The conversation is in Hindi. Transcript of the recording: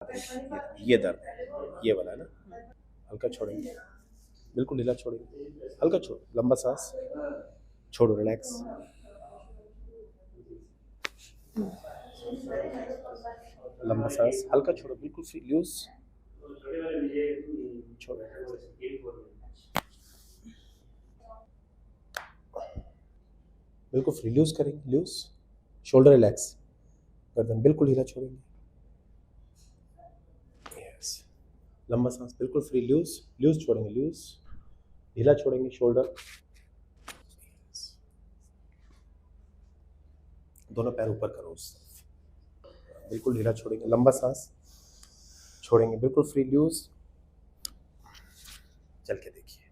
ये दर्द है, ये वाला है ना। हल्का छोड़ेंगे, बिल्कुल ढीला छोड़ेंगे, हल्का छोड़ो, लंबा सांस छोड़ो, रिलैक्स। लंबा सांस, हल्का छोड़ो, बिल्कुल फ्री, लूज छोड़ो, बिल्कुल फ्री, लूज करेंगे, लूज, शोल्डर रिलैक्स, गर्दन बिल्कुल ढीला छोड़ेंगे, यस। लंबा सांस, बिल्कुल फ्री, लूज, लूज छोड़ेंगे, लूज, ढीला छोड़ेंगे, शोल्डर, दोनों पैर ऊपर करो उस तरफ, बिल्कुल ढीला छोड़ेंगे, लंबा सांस छोड़ेंगे, बिल्कुल फ्री, लूज, चल के देखिए।